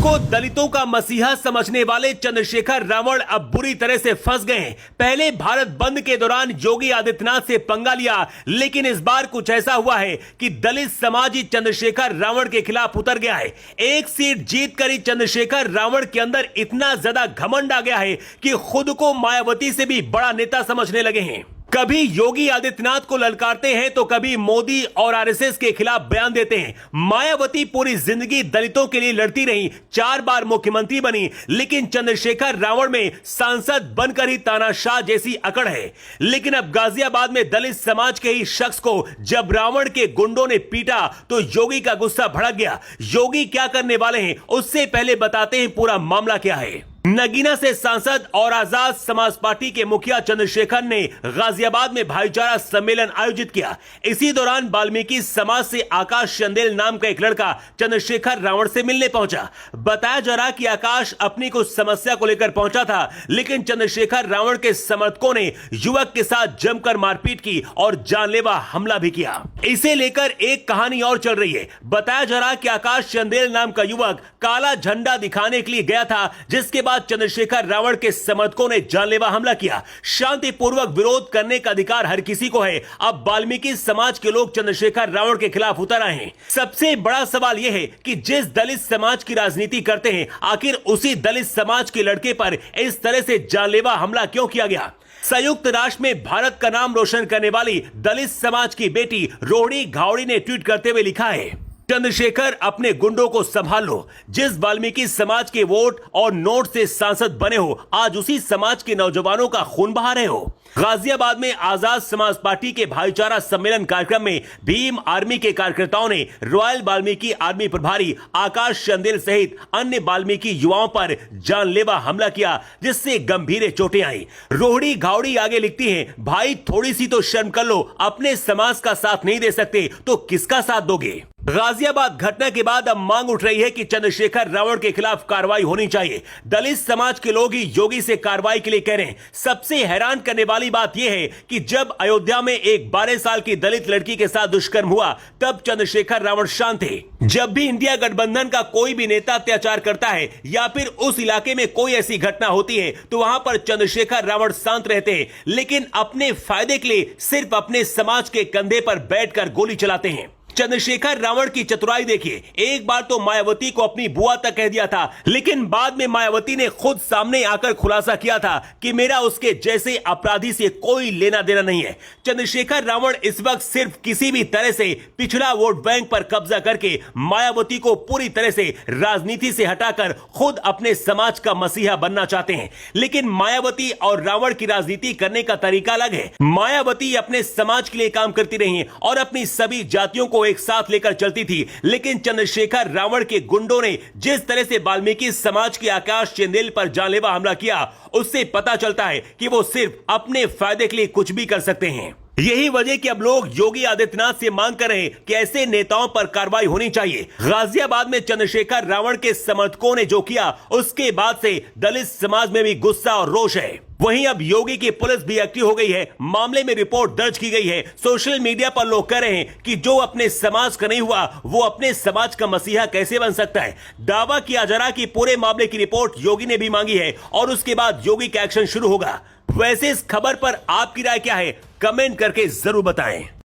को दलितों का मसीहा समझने वाले चंद्रशेखर रावण अब बुरी तरह से फंस गए हैं। पहले भारत बंद के दौरान योगी आदित्यनाथ से पंगा लिया, लेकिन इस बार कुछ ऐसा हुआ है कि दलित समाज ही चंद्रशेखर रावण के खिलाफ उतर गया है। एक सीट जीतकर ही चंद्रशेखर रावण के अंदर इतना ज्यादा घमंड आ गया है कि खुद को मायावती से भी बड़ा नेता समझने लगे हैं। कभी योगी आदित्यनाथ को ललकारते हैं तो कभी मोदी और आरएसएस के खिलाफ बयान देते हैं। मायावती पूरी जिंदगी दलितों के लिए लड़ती रही, 4 बार मुख्यमंत्री बनी, लेकिन चंद्रशेखर रावण में सांसद बनकर ही तानाशाह जैसी अकड़ है। लेकिन अब गाजियाबाद में दलित समाज के ही शख्स को जब रावण के गुंडों ने पीटा तो योगी का गुस्सा भड़क गया। योगी क्या करने वाले हैं उससे पहले बताते हैं पूरा मामला क्या है। नगीना से सांसद और आजाद समाज पार्टी के मुखिया चंद्रशेखर ने गाजियाबाद में भाईचारा सम्मेलन आयोजित किया। इसी दौरान वाल्मीकि समाज से आकाश चंदेल नाम का एक लड़का चंद्रशेखर रावण से मिलने पहुंचा। बताया जा रहा कि आकाश अपनी कुछ समस्या को लेकर पहुंचा था, लेकिन चंद्रशेखर रावण के समर्थकों ने युवक के साथ जमकर मारपीट की और जानलेवा हमला भी किया। इसे लेकर एक कहानी और चल रही है। बताया जा रहा कि आकाश चंदेल नाम का युवक काला झंडा दिखाने के लिए गया था, जिसके बाद चंद्रशेखर रावण के समर्थकों ने जानलेवा हमला किया। शांतिपूर्वक विरोध करने का अधिकार हर किसी को है। अब वाल्मीकि समाज के लोग चंद्रशेखर रावण के खिलाफ उतर आए हैं। सबसे बड़ा सवाल यह है कि जिस दलित समाज की राजनीति करते हैं, आखिर उसी दलित समाज के लड़के पर इस तरह से जानलेवा हमला क्यों किया गया। संयुक्त राष्ट्र में भारत का नाम रोशन करने वाली दलित समाज की बेटी रोहिणी घावड़ी ने ट्वीट करते हुए लिखा है, चंद्रशेखर अपने गुंडों को संभाल लो। जिस वाल्मीकि समाज के वोट और नोट से सांसद बने हो, आज उसी समाज के नौजवानों का खून बहा रहे हो। गाजियाबाद में आजाद समाज पार्टी के भाईचारा सम्मेलन कार्यक्रम में भीम आर्मी के कार्यकर्ताओं ने रॉयल वाल्मीकि आर्मी प्रभारी आकाश चंदेल सहित अन्य वाल्मीकि युवाओं पर जानलेवा हमला किया, जिससे गंभीर चोटें आई। रोहिणी घावड़ी आगे लिखती हैं, भाई थोड़ी सी तो शर्म कर लो, अपने समाज का साथ नहीं दे सकते तो किसका साथ दोगे। गाजियाबाद घटना के बाद अब मांग उठ रही है कि चंद्रशेखर रावण के खिलाफ कार्रवाई होनी चाहिए। दलित समाज के लोग ही योगी से कार्रवाई के लिए कह रहे हैं। सबसे हैरान करने वाली बात यह है कि जब अयोध्या में एक 12 साल की दलित लड़की के साथ दुष्कर्म हुआ, तब चंद्रशेखर रावण शांत थे। जब भी इंडिया गठबंधन का कोई भी नेता अत्याचार करता है या फिर उस इलाके में कोई ऐसी घटना होती है तो वहां पर चंद्रशेखर रावण शांत रहते हैं, लेकिन अपने फायदे के लिए सिर्फ अपने समाज के कंधे पर बैठकर गोली चलाते हैं। चंद्रशेखर रावण की चतुराई देखिए। एक बार तो मायावती को अपनी बुआ तक कह दिया था, लेकिन बाद में मायावती ने खुद सामने आकर खुलासा किया था कि मेरा उसके जैसे अपराधी से कोई लेना देना नहीं है। चंद्रशेखर रावण इस वक्त सिर्फ किसी भी तरह से पिछड़ा वोट बैंक पर कब्जा करके मायावती को पूरी तरह से राजनीति से हटाकर खुद अपने समाज का मसीहा बनना चाहते हैं। लेकिन मायावती और रावण की राजनीति करने का तरीका अलग है। मायावती अपने समाज के लिए काम करती रही और अपनी सभी जातियों को एक साथ लेकर चलती थी, लेकिन चंद्रशेखर रावण के गुंडों ने जिस तरह से वाल्मीकि समाज के आकाश चंदेल पर जानलेवा हमला किया, उससे पता चलता है कि वो सिर्फ अपने फायदे के लिए कुछ भी कर सकते हैं। यही वजह कि अब लोग योगी आदित्यनाथ से मांग कर रहे हैं कि ऐसे नेताओं पर कार्रवाई होनी चाहिए। गाजियाबाद में चंद्रशेखर रावण के समर्थकों ने जो किया, उसके बाद से दलित समाज में भी गुस्सा और रोष है। वहीं अब योगी की पुलिस भी एक्टिव हो गई है। मामले में रिपोर्ट दर्ज की गई है। सोशल मीडिया पर लोग कह रहे हैं कि जो अपने समाज का नहीं हुआ, वो अपने समाज का मसीहा कैसे बन सकता है। दावा किया जा रहा कि पूरे मामले की रिपोर्ट योगी ने भी मांगी है और उसके बाद योगी का एक्शन शुरू होगा। वैसे इस खबर पर आपकी राय क्या है, कमेंट करके जरूर बताएं।